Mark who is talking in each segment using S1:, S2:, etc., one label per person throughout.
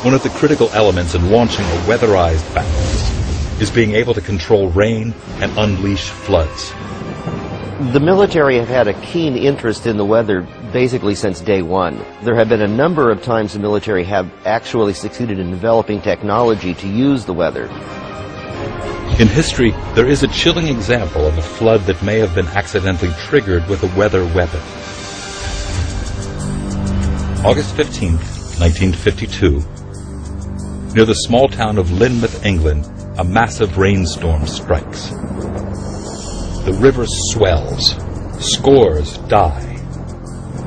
S1: One of the critical elements in launching a weatherized battle is being able to control rain and unleash floods.
S2: The military have had a keen interest in the weather basically since day one. There have been a number of times the military have actually succeeded in developing technology to use the weather.
S1: In history, there is a chilling example of a flood that may have been accidentally triggered with a weather weapon. August 15th, 1952, near the small town of Lynmouth, England, a massive rainstorm strikes. The river swells. Scores die.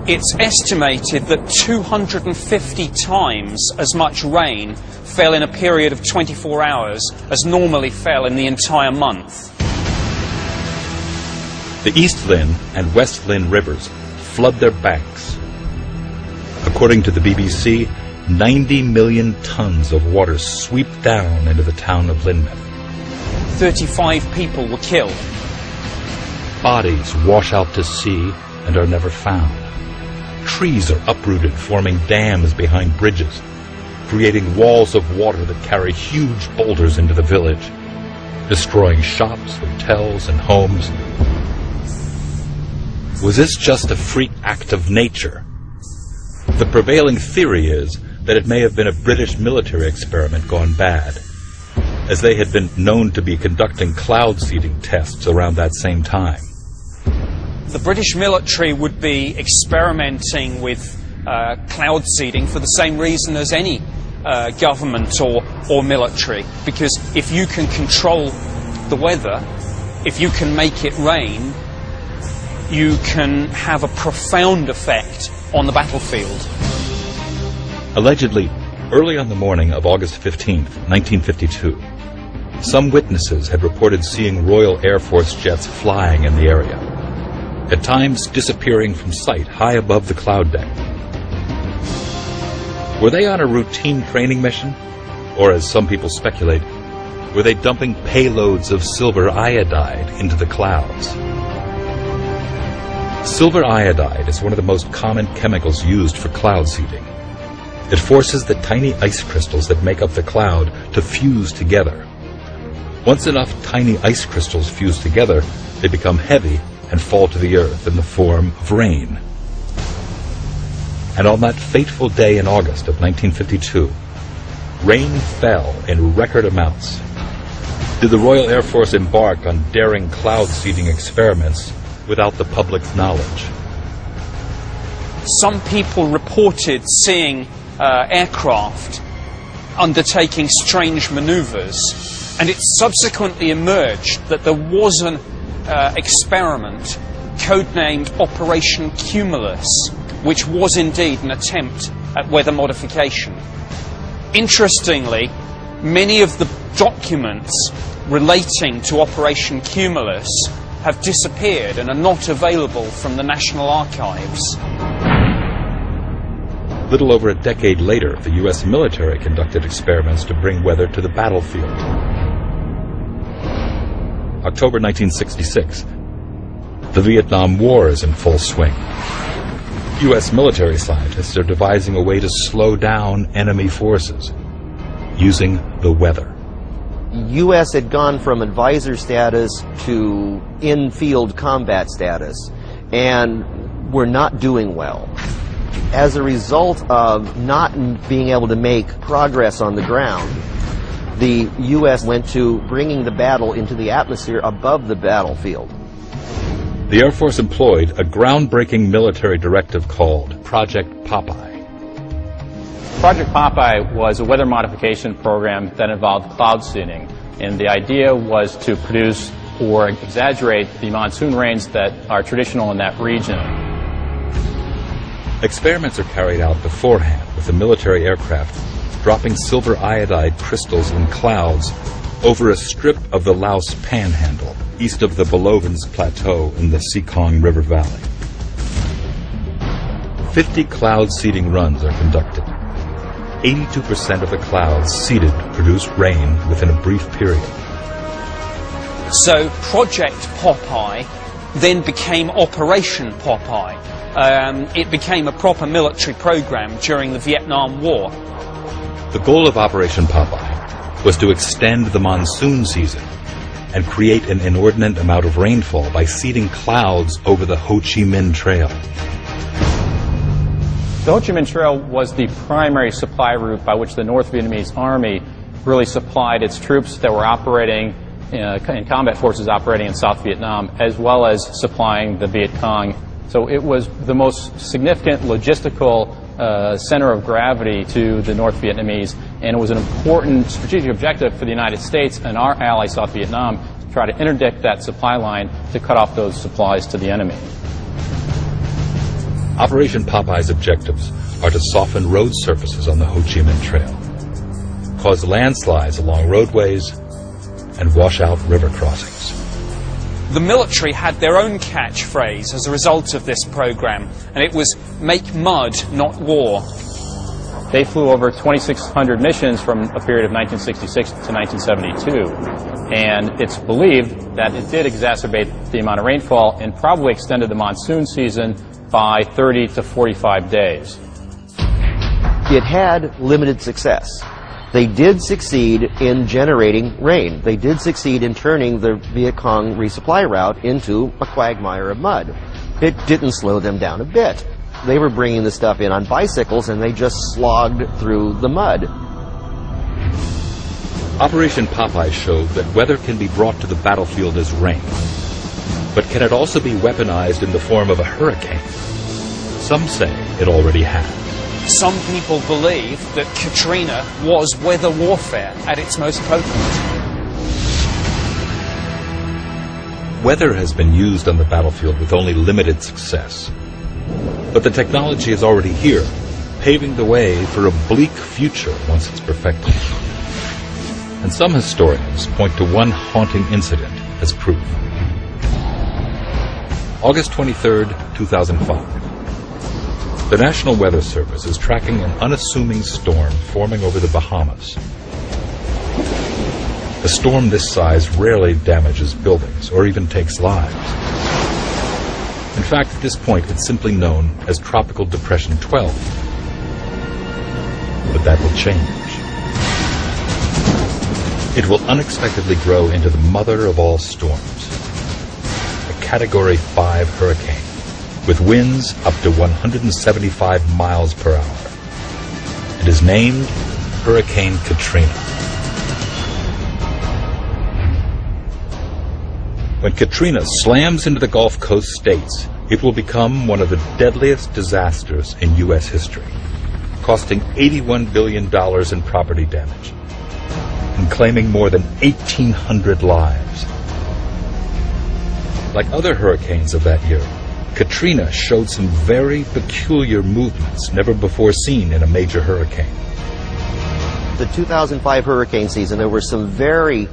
S3: It's estimated that 250 times as much rain fell in a period of 24 hours as normally fell in the entire month.
S1: The East Lynn and West Lynn rivers flood their banks. According to the BBC, 90 million tons of water sweep down into the town of Lynmouth.
S3: 35 people were killed.
S1: Bodies wash out to sea and are never found. Trees are uprooted, forming dams behind bridges, creating walls of water that carry huge boulders into the village, destroying shops, hotels, and homes. Was this just a freak act of nature? The prevailing theory is that it may have been a British military experiment gone bad, as they had been known to be conducting cloud seeding tests around that same time.
S3: The British military would be experimenting with cloud seeding for the same reason as any government or military, because if you can control the weather, if you can make it rain, you can have a profound effect on the battlefield.
S1: Allegedly, early on the morning of August 15th, 1952, some witnesses had reported seeing Royal Air Force jets flying in the area, at times disappearing from sight high above the cloud deck. Were they on a routine training mission? Or, as some people speculate, were they dumping payloads of silver iodide into the clouds? Silver iodide is one of the most common chemicals used for cloud seeding. It forces the tiny ice crystals that make up the cloud to fuse together. Once enough tiny ice crystals fuse together, they become heavy and fall to the earth in the form of rain. And on that fateful day in August of 1952, rain fell in record amounts. Did the Royal Air Force embark on daring cloud seeding experiments without the public's knowledge?
S3: Some people reported seeing aircraft undertaking strange maneuvers, and it subsequently emerged that there was an experiment codenamed Operation Cumulus, which was indeed an attempt at weather modification. Interestingly, many of the documents relating to Operation Cumulus have disappeared and are not available from the National Archives.
S1: Little over a decade later, the U.S. military conducted experiments to bring weather to the battlefield. October 1966. The Vietnam War is in full swing. U.S. military scientists are devising a way to slow down enemy forces using the weather.
S2: U.S. had gone from advisor status to in-field combat status, and were not doing well. As a result of not being able to make progress on the ground, the U.S. went to bringing the battle into the atmosphere above the battlefield.
S1: The Air Force employed a groundbreaking military directive called Project Popeye.
S4: Project Popeye was a weather modification program that involved cloud seeding, and the idea was to produce or exaggerate the monsoon rains that are traditional in that region.
S1: Experiments are carried out beforehand with the military aircraft dropping silver iodide crystals in clouds over a strip of the Laos Panhandle, east of the Belovans Plateau in the Sekong River Valley. 50 cloud seeding runs are conducted. 82% of the clouds seeded produce rain within a brief period.
S3: So Project Popeye then became Operation Popeye. It became a proper military program during the Vietnam War.
S1: The goal of Operation Popeye was to extend the monsoon season and create an inordinate amount of rainfall by seeding clouds over the Ho Chi Minh Trail.
S4: The Ho Chi Minh Trail was the primary supply route by which the North Vietnamese Army really supplied its troops that were operating in combat forces operating in South Vietnam, as well as supplying the Viet Cong. So it was the most significant logistical center of gravity to the North Vietnamese, and it was an important strategic objective for the United States and our ally South Vietnam to try to interdict that supply line to cut off those supplies to the enemy.
S1: Operation Popeye's objectives are to soften road surfaces on the Ho Chi Minh Trail, cause landslides along roadways, and wash out river crossings.
S3: The military had their own catchphrase as a result of this program, and it was "Make mud, not war."
S4: They flew over 2,600 missions from a period of 1966 to 1972, and it's believed that it did exacerbate the amount of rainfall and probably extended the monsoon season by 30 to 45 days.
S2: It had limited success. They did succeed in generating rain. They did succeed in turning the Viet Cong resupply route into a quagmire of mud. It didn't slow them down a bit. They were bringing the stuff in on bicycles and they just slogged through the mud.
S1: Operation Popeye showed that weather can be brought to the battlefield as rain, but can it also be weaponized in the form of a hurricane? Some say it already has.
S3: Some people believe that Katrina was weather warfare at its most potent.
S1: Weather has been used on the battlefield with only limited success. But the technology is already here, paving the way for a bleak future once it's perfected. And some historians point to one haunting incident as proof. August 23rd, 2005. The National Weather Service is tracking an unassuming storm forming over the Bahamas. A storm this size rarely damages buildings or even takes lives. In fact, at this point, it's simply known as Tropical Depression 12. But that will change. It will unexpectedly grow into the mother of all storms, a Category 5 hurricane, with winds up to 175 miles per hour. It is named Hurricane Katrina. When Katrina slams into the Gulf Coast states, it will become one of the deadliest disasters in U.S. history, costing $81 billion in property damage and claiming more than 1,800 lives. Like other hurricanes of that year, Katrina showed some very peculiar movements never before seen in a major hurricane.
S2: The 2005 hurricane season, there were some very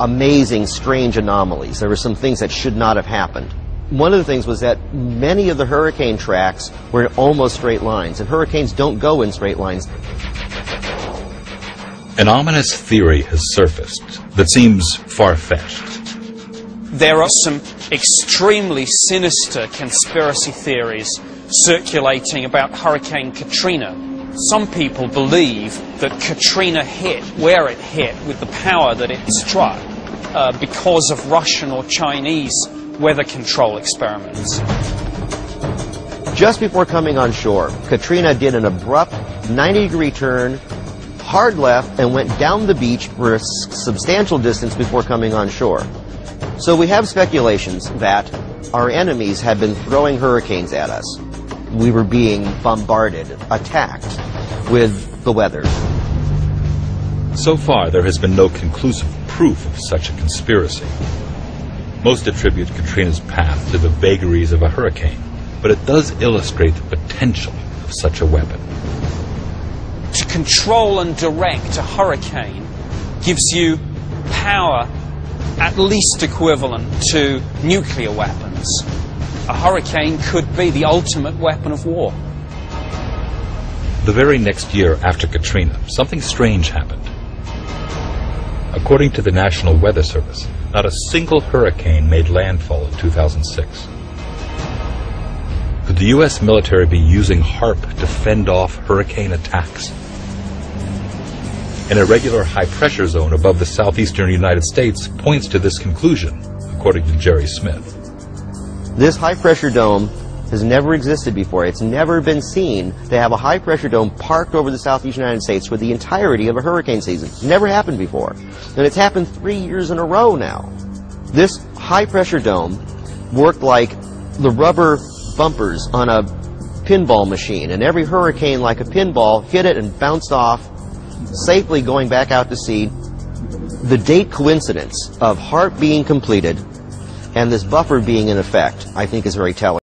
S2: amazing, strange anomalies. There were some things that should not have happened. One of the things was that many of the hurricane tracks were in almost straight lines, and hurricanes don't go in straight lines.
S1: An ominous theory has surfaced that seems far-fetched.
S3: There are some extremely sinister conspiracy theories circulating about Hurricane Katrina. Some people believe that Katrina hit where it hit with the power that it struck because of Russian or Chinese weather control experiments.
S2: Just before coming on shore, Katrina did an abrupt 90-degree turn, hard left, and went down the beach for a substantial distance before coming on shore. So we have speculations that our enemies had been throwing hurricanes at us. We were being bombarded, attacked with the weather.
S1: So far, there has been no conclusive proof of such a conspiracy. Most attribute Katrina's path to the vagaries of a hurricane, but it does illustrate the potential of such a weapon.
S3: To control and direct a hurricane gives you power at least equivalent to nuclear weapons. A hurricane could be the ultimate weapon of war.
S1: The very next year after Katrina, something strange happened. According to the National Weather Service, not a single hurricane made landfall in 2006. Could the U.S. military be using HAARP to fend off hurricane attacks? An irregular high-pressure zone above the southeastern United States points to this conclusion, according to Jerry Smith.
S2: This high-pressure dome has never existed before. It's never been seen to have a high-pressure dome parked over the southeast United States for the entirety of a hurricane season. It's never happened before. And it's happened 3 years in a row now. This high-pressure dome worked like the rubber bumpers on a pinball machine, and every hurricane, like a pinball, hit it and bounced off, safely going back out to sea. The date coincidence of HAARP being completed and this buffer being in effect, I think, is very telling.